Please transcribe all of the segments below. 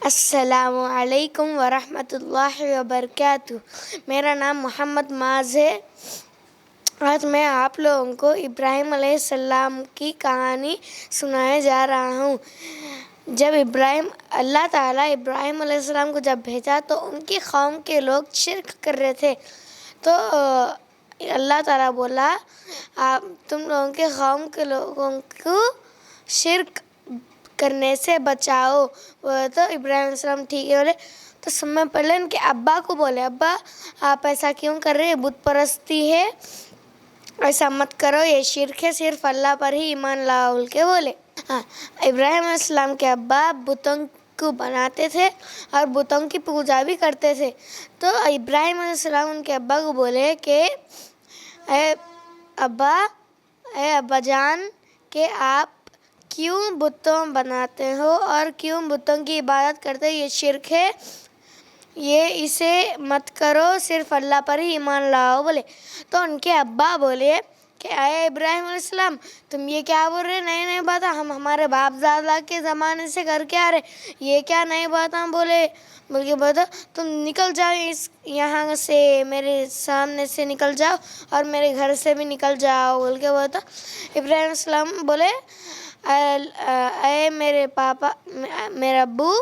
السلام علیکم ورحمۃ اللہ وبرکاتہ۔ میرا نام محمد معاذ ہے۔ آج میں آپ لوگوں کو ابراہیم علیہ السلام کی کہانی سنانے جا رہا ہوں۔ جب اللہ تعالیٰ ابراہیم علیہ السلام کو جب بھیجا تو ان کی قوم کے لوگ شرک کر رہے تھے، تو اللہ تعالیٰ بولا تم لوگوں کے قوم کے لوگوں کو شرک کرنے سے بچاؤ۔ تو ابراہیم علیہ السلام ٹھیک ہے بولے، تو سب میں پہلے ان کے ابا کو بولے، ابا آپ ایسا کیوں کر رہے ہیں؟ بت پرستی ہے، ایسا مت کرو، یہ شرک ہے، صرف اللہ پر ہی ایمان لاؤ بول کے بولے۔ ابراہیم علیہ السلام کے ابا بتوں کو بناتے تھے اور بتوں کی پوجا بھی کرتے تھے، تو ابراہیم علیہ السلام ان کے ابا کو بولے کہ اے ابا جان، کہ آپ کیوں بتوں بناتے ہو اور کیوں بتوں کی عبادت کرتے ہو؟ یہ شرک ہے، یہ اسے مت کرو، صرف اللہ پر ہی ایمان لاؤ بولے۔ تو ان کے ابا بولے کہ اے ابراہیم علیہ السلام، تم یہ کیا بول رہے؟ نئی نئی بات، ہم ہمارے باپ دادا کے زمانے سے کر کے آ رہے، یہ کیا نئی باتاں بولے؟ بلکہ بتا تم نکل جاؤ یہاں سے، میرے سامنے سے نکل جاؤ اور میرے گھر سے بھی نکل جاؤ بول کے بتا۔ ابراہیم علیہ السلام بولے اے میرے پاپا، میرے ابو،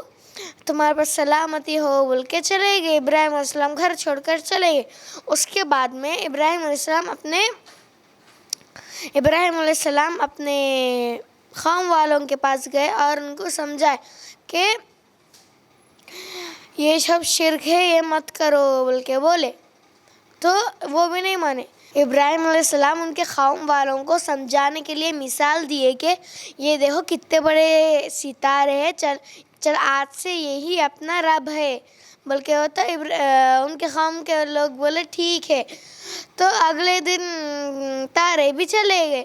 تمہارے پر سلامتی ہو بول کے چلے گئے۔ ابراہیم علیہ السلام گھر چھوڑ کر چلے گئے۔ اس کے بعد میں ابراہیم علیہ السلام اپنے قوم والوں کے پاس گئے اور ان کو سمجھائے کہ یہ سب شرک ہے، یہ مت کرو بول کے بولے، تو وہ بھی نہیں مانے۔ ابراہیم علیہ السلام ان کے قوم والوں کو سمجھانے کے لیے مثال دیے کہ یہ دیکھو کتنے بڑے ستارے ہیں، چل آج سے یہی اپنا رب ہے بلکہ ہوتا۔ ان کے قوم کے لوگ بولے ٹھیک ہے، تو اگلے دن تارے بھی چلے گئے،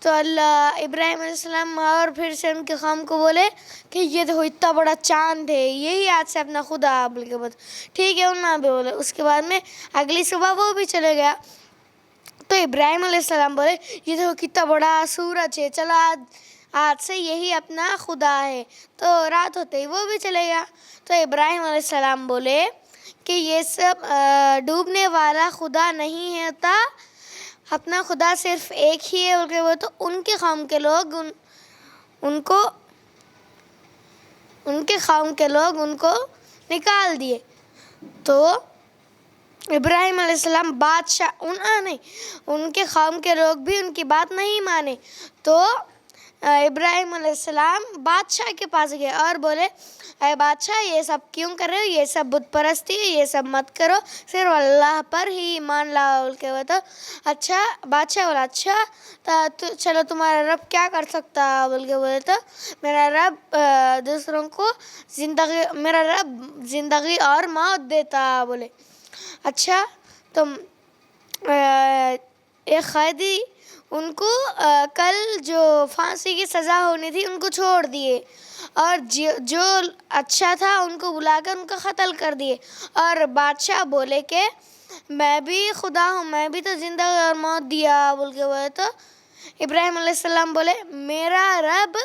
تو ابراہیم علیہ السلام اور پھر سے ان کے قوم کو بولے کہ یہ دیکھو اتنا بڑا چاند ہے، یہی آج سے اپنا خدا بول کے بولے ٹھیک ہے، انہوں نے بھی بولے۔ اس کے بعد میں اگلی صبح وہ بھی چلے گیا، تو ابراہیم علیہ السلام بولے یہ دیکھو کتنا بڑا سورج ہے، چلو آج سے یہی اپنا خدا ہے، تو رات ہوتے ہی وہ بھی چلے گیا۔ تو ابراہیم علیہ السلام بولے کہ یہ سب ڈوبنے والا خدا نہیں ہوتا، اپنا خدا صرف ایک ہی ہے بول کے وہ، تو ان کے قوم کے لوگ ان کو نکال دیے۔ تو ابراہیم علیہ السلام ان کے قوم کے لوگ بھی ان کی بات نہیں مانے، تو ابراہیم علیہ السلام بادشاہ کے پاس گئے اور بولے اے بادشاہ، یہ سب کیوں کر رہے ہو؟ یہ سب بت پرستی ہے، یہ سب مت کرو، صرف اللہ پر ہی ایمان لاؤ بول کے بتا۔ اچھا بادشاہ بولا اچھا چلو تمہارا رب کیا کر سکتا بول کے بولے، تو میرا رب دوسروں کو زندگی اور موت دیتا بولے۔ اچھا تو ایک قیدی ان کو کل جو پھانسی کی سزا ہونی تھی ان کو چھوڑ دیے، اور جو اچھا تھا ان کو بلا کر ان کا قتل کر دیے، اور بادشاہ بولے کہ میں بھی خدا ہوں، میں بھی تو زندگی اور موت دیا بول کے بولے۔ تو ابراہیم علیہ السلام بولے میرا رب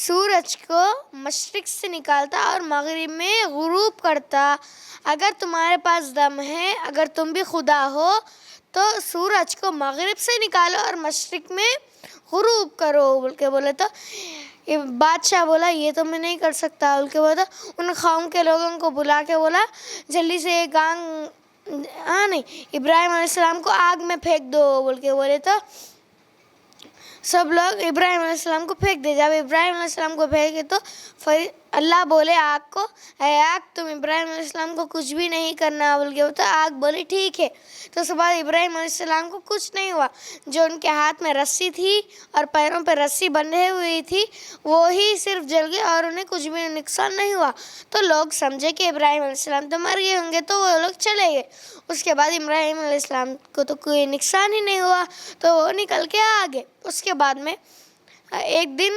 سورج کو مشرق سے نکالتا اور مغرب میں غروب کرتا، اگر تمہارے پاس دم ہے، اگر تم بھی خدا ہو تو سورج کو مغرب سے نکالو اور مشرق میں غروب کرو بول کے بولے۔ تو بادشاہ بولا یہ تو میں نہیں کر سکتا بول کے بولا۔ ان قوم کے لوگوں کو بلا کے بولا جلدی سے ابراہیم علیہ السلام کو آگ میں پھینک دو بول کے بولے، تو سب لوگ ابراہیم علیہ السلام کو پھینک دے۔ جب ابراہیم علیہ السلام کو پھینکے تو اللہ بولے آگ کو اے آگ، تم ابراہیم علیہ السلام کو کچھ بھی نہیں کرنا بول کے، تو آگ بولی ٹھیک ہے۔ تو اس کے بعد ابراہیم علیہ السلام کو کچھ نہیں ہوا، جو ان کے ہاتھ میں رسی تھی اور پیروں پہ رسی بندھے ہوئی تھی وہی صرف جل گئے اور انہیں کچھ بھی نقصان نہیں ہوا۔ تو لوگ سمجھے کہ ابراہیم علیہ السلام تو مر گئے ہوں گے، تو وہ لوگ چلے گئے۔ اس کے بعد ابراہیم علیہ السلام کو تو کوئی نقصان ہی نہیں ہوا، تو وہ نکل کے آ گئے۔ اس کے بعد میں ایک دن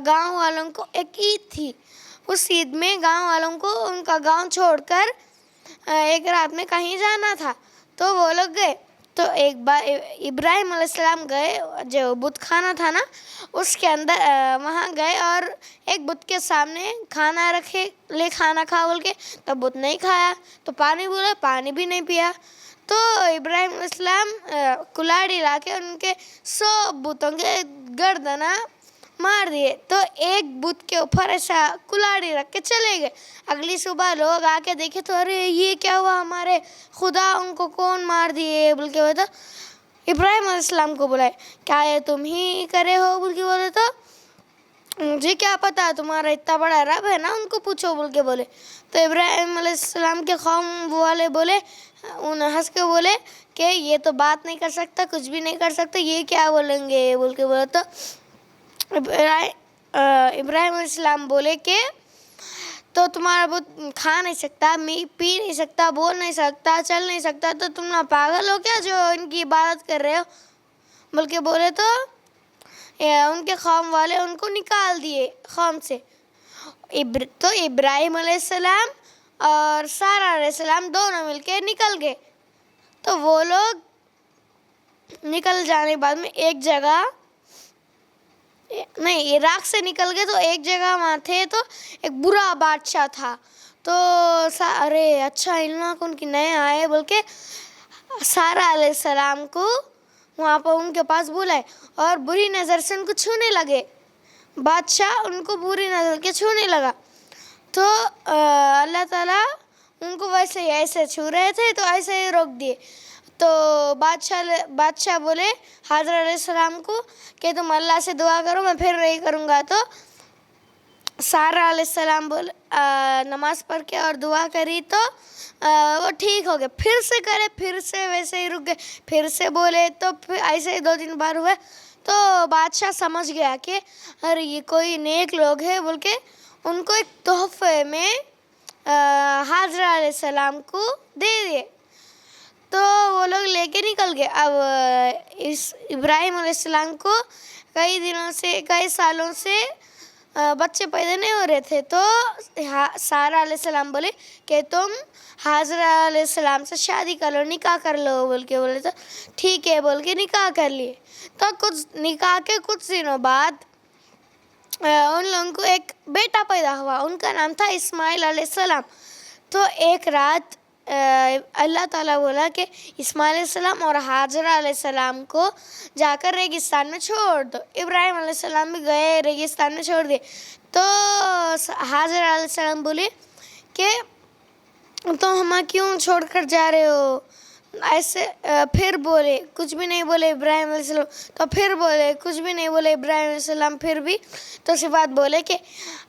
گاؤں والوں کو ایک عید تھی، اس عید میں گاؤں والوں کو ان کا گاؤں چھوڑ کر ایک رات میں کہیں جانا تھا، تو وہ لوگ گئے۔ تو ایک بار ابراہیم علیہ السلام گئے، جو بت خانہ تھا نا اس کے اندر وہاں گئے اور ایک بت کے سامنے کھانا رکھے، لے کھانا کھا بول کے، تو بت نہیں کھایا، تو پانی بولے، پانی بھی نہیں پیا. تو ابراہیم علیہ السلام کلاڑی لا کے ان کے 100 بتوں کے گردنا مار دیے. تو ایک بت کے اوپر ایسا کلاڑی رکھ کے چلے گئے. اگلی صبح لوگ آ کے دیکھے تو ارے یہ کیا ہوا، ہمارے خدا ان کو کون مار دیے بول کے بولے. تو ابراہیم علیہ السلام کو بلائے، کیا یہ تم ہی کرے ہو بول کے بولے. تو مجھے کیا پتا، تمہارا اتنا بڑا رب ہے نا، ان کو پوچھو بول کے بولے. تو ابراہیم علیہ السلام کے قوم والے بولے، ہنس کے بولے کہ یہ تو بات نہیں کر سکتا، کچھ بھی نہیں کر سکتا، یہ کیا بولیں گے بول کے بولے. تو ابراہیم علیہ السلام بولے کہ تو تمہارا بت کھا نہیں سکتا، پی نہیں سکتا، بول نہیں سکتا، چل نہیں سکتا، تو تم نہ پاگل ہو کیا جو ان کی عبادت کر رہے ہو بول کے بولے. تو ان کے قوم والے ان کو نکال دیے قوم سے. تو ابراہیم علیہ السلام اور سارہ علیہ السلام دونوں مل کے نکل گئے. تو وہ لوگ نکل جانے کے بعد میں ایک جگہ نہیں، عراق سے نکل گئے تو ایک جگہ وہاں تھے تو ایک برا بادشاہ تھا. تو ارے اچھا ان لوگوں ان کی نئے آئے بول کے سارہ علیہ السلام کو وہاں پر ان کے پاس بلائے اور بری نظر سے ان کو چھونے لگے. بادشاہ ان کو بری نظر کے چھونے لگا. تو اللہ تعالیٰ ان کو ویسے ہی ایسے چھو رہے تھے تو ایسے ہی روک دیے. تو بادشاہ بولے حضرت علیہ السلام کو کہ تم اللہ سے دعا کرو، میں پھر نہیں کروں گا. تو سارہ علیہ السلام نماز پڑھ کے اور دعا کری تو وہ ٹھیک ہو گئے. پھر سے کرے، پھر سے ویسے ہی رک گئے، پھر سے بولے تو پھر ایسے ہی 2-3 بار ہوئے. تو بادشاہ سمجھ گیا کہ ارے یہ کوئی نیک لوگ ہے بول کے ان کو ایک تحفے میں حضرت علیہ السلام کو دے دیے. تو وہ لوگ لے کے نکل گئے. اب اس ابراہیم علیہ السلام کو کئی سالوں سے بچے پیدا نہیں ہو رہے تھے. تو سارہ علیہ السلام بولے کہ تم حضرت علیہ السلام سے شادی کر لو، نکاح کر لو بول کے بولے. تو ٹھیک ہے بول کے نکاح کر لیے. تو نکاح کے کچھ دنوں بعد ان لوگوں کو ایک بیٹا پیدا ہوا، ان کا نام تھا اسماعیل علیہ السلام. تو ایک رات اللہ تعالیٰ بولا کہ اسماعیل علیہ السلام اور حاجرہ علیہ السلام کو جا کر ریگستان میں چھوڑ دو. ابراہیم علیہ السلام بھی گئے، ریگستان میں چھوڑ دیے. تو حاجرہ علیہ السلام بولے کہ تم ہمیں کیوں چھوڑ کر جا رہے ہو ایسے. پھر بولے، کچھ بھی نہیں بولے ابراہیم علیہ السلام. تو پھر بولے، کچھ بھی نہیں بولے ابراہیم علیہ السلام. پھر بھی تو صفات بولے کہ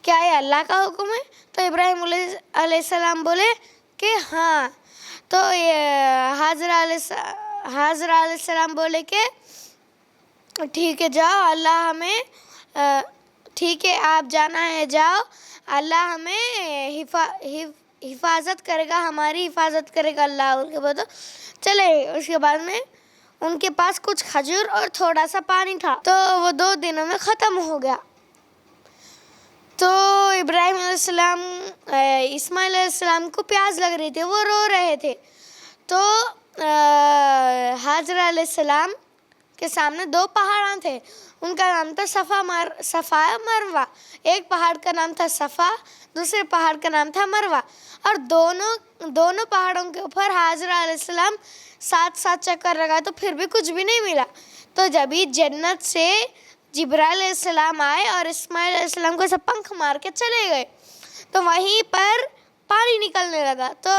کیا یہ اللہ کا حکم ہے. تو ابراہیم علیہ السلام بولے کہ ہاں. تو حاجرہ علیہ السلام بولے کہ ٹھیک ہے جاؤ، اللہ ہمیں ٹھیک ہے آپ جانا ہے جاؤ، اللہ ہمیں حفاظت کرے گا، ہماری حفاظت کرے گا اللہ بول کے بولے. چلے اس کے بعد میں ان کے پاس کچھ کھجور اور تھوڑا سا پانی تھا تو وہ 2 دنوں میں ختم ہو گیا. تو ابراہیم علیہ السلام اسماعیل علیہ السلام کو پیاس لگ رہی تھی، وہ رو رہے تھے. تو حاجرہ علیہ السلام کے سامنے 2 پہاڑاں تھے، ان کا نام تھا صفا مروہ. ایک پہاڑ کا نام تھا صفا، دوسرے پہاڑ کا نام تھا مروہ. اور دونوں پہاڑوں کے اوپر حاجرہ علیہ السلام 7 چکر لگا تو پھر بھی کچھ بھی نہیں ملا. تو جب ہی جنت سے جبرائیل علیہ السلام آئے اور اسماعیل علیہ السلام کو ایسا پنکھ مار کے چلے گئے تو وہیں پر پانی نکلنے لگا. تو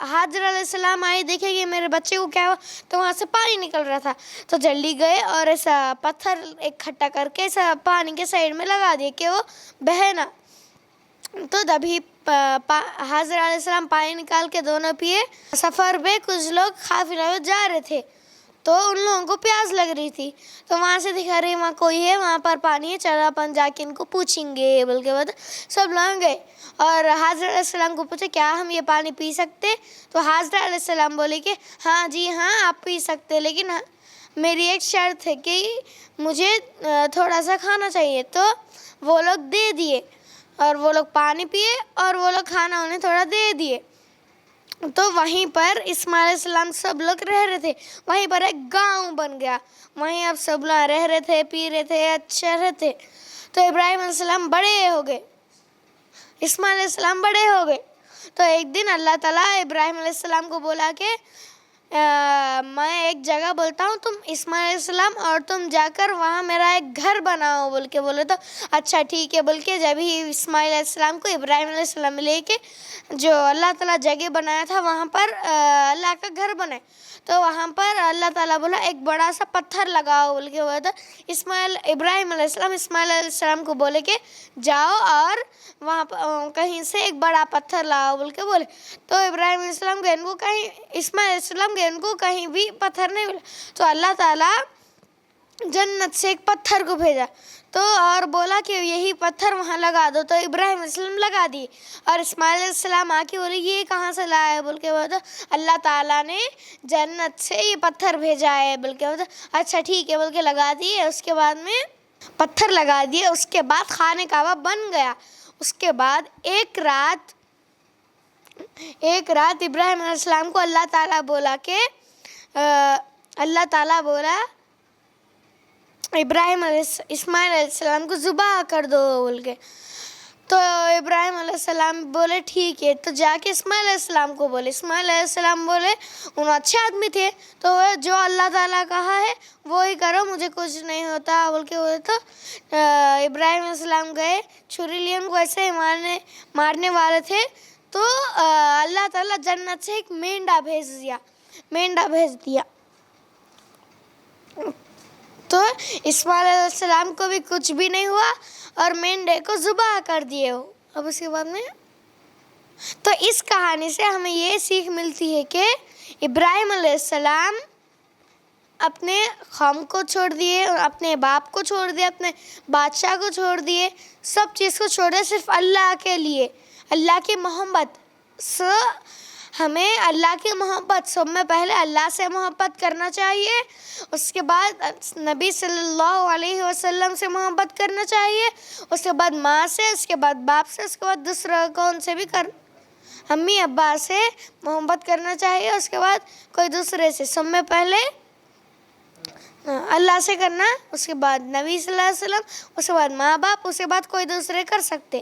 حاجرہ علیہ السلام آئی، دیکھے کہ میرے بچے کو کیا ہوا، تو وہاں سے پانی نکل رہا تھا. تو جلدی گئے اور ایسا پتھر اکٹھا کر کے ایسا پانی کے سائڈ میں لگا دیے کہ وہ بہے نہ. تو تبھی حاجرہ علیہ السلام پانی نکال کے دونوں پیے. سفر پہ کچھ لوگ قافلہ میں جا رہے تھے تو ان لوگوں کو پیاس لگ رہی تھی. تو وہاں سے دکھا رہی وہاں کوئی ہے، وہاں پر پانی ہے، چلو اپن جا کے ان کو پوچھیں گے بول کے بعد سب لوگ گئے اور حاجرہ علیہ السلام کو پوچھے کیا ہم یہ پانی پی سکتے. تو حاجرہ علیہ السلام بولے کہ ہاں جی ہاں آپ پی سکتے، لیکن میری ایک شرط ہے کہ مجھے تھوڑا سا کھانا چاہیے. تو وہ لوگ دے دیے اور وہ لوگ پانی پیے اور وہ لوگ کھانا انہیں تھوڑا دے دیے. تو وہیں پر اسماعیل علیہ السلام سب لوگ رہ رہے تھے. وہیں پر ایک گاؤں بن گیا. وہیں اب سب لوگ رہ رہے تھے, پی رہے تھے, اچھے رہے تھے. تو ابراہیم علیہ السلام بڑے ہو گئے, اسماعیل علیہ السلام بڑے ہو گئے. تو ایک دن اللہ تعالیٰ ابراہیم علیہ السلام کو بولا کہ میں ایک جگہ بولتا ہوں, تم اسماعیل علیہ السلام اور تم جا کر وہاں میرا ایک گھر بناؤ بول کے بولے. تو اچھا ٹھیک ہے بول کے جب ہی اسماعیل علیہ السلام کو ابراہیم علیہ السلام لے کے جو اللہ تعالیٰ جگہ بنایا تھا وہاں پر اللہ کا گھر بنائے. تو وہاں پر اللہ تعالیٰ بولا ایک بڑا سا پتھر لگاؤ بول کے بولا. تو ابراہیم علیہ السلام اسماعیل علیہ السلام کو بولے کہ جاؤ اور وہاں کہیں سے ایک بڑا پتھر لاؤ بول کے بولے. تو ابراہیم علیہ السلام کے ان کو کہیں, اسماعیل علیہ السلام کے ان کو کہیں بھی پتھر نہیں ملا. تو اللہ تعالیٰ جنت سے ایک پتھر کو بھیجا تو اور بولا کہ یہی پتھر وہاں لگا دو. تو ابراہیم علیہ السلام لگا دیے. اور اسماعیل علیہ السلام آ کے بولے یہ کہاں سے لایا ہے بول کے بولا. اللہ تعالیٰ نے جنت سے یہ پتھر بھیجا ہے بول کے بولا. اچھا ٹھیک ہے بول کے لگا دیے. اس کے بعد میں پتھر لگا دیے. اس کے بعد خانہ کعبہ بن گیا. اس کے بعد ایک رات ابراہیم علیہ السلام کو اللہ تعالیٰ بولا کہ اللہ تعالیٰ بولا اسماعیل علیہ السلام کو ذبح کر دو بول کے. تو ابراہیم علیہ السلام بولے ٹھیک ہے. تو جا کے اسماعیل علیہ السلام کو بولے. اسماعیل علیہ السلام بولے, انہوں اچھے آدمی تھے, تو جو اللہ تعالیٰ کہا ہے وہی کرو, مجھے کچھ نہیں ہوتا بول کے بولے. تو ابراہیم علیہ السلام گئے, چھری لیے, ان کو ایسے ہی مارنے والے تھے. تو اللہ تعالیٰ جنت سے ایک مینڈا بھیج دیا. تو اسماعیل علیہ السلام کو بھی کچھ بھی نہیں ہوا اور مینڈے کو ذبح کر دیے ہو. اب اس کے بعد میں تو اس کہانی سے ہمیں یہ سیکھ ملتی ہے کہ ابراہیم علیہ السلام اپنے قوم کو چھوڑ دیے, اپنے باپ کو چھوڑ دیے, اپنے بادشاہ کو چھوڑ دیے, سب چیز کو چھوڑ دیے صرف اللہ کے لیے, اللہ کی محبت. ہمیں اللہ کی محبت, سب میں پہلے اللہ سے محبت کرنا چاہیے, اس کے بعد نبی صلی اللہ علیہ وسلم سے محبت کرنا چاہیے, اس کے بعد ماں سے, اس کے بعد باپ سے, اس کے بعد دوسرا کون سے بھی امی ابا سے محبت کرنا چاہیے, اس کے بعد کوئی دوسرے سے. سب میں پہلے اللہ سے کرنا, اس کے بعد نبی صلی اللہ علیہ وسلم, اس کے بعد ماں باپ, اس کے بعد کوئی دوسرے کر سکتے.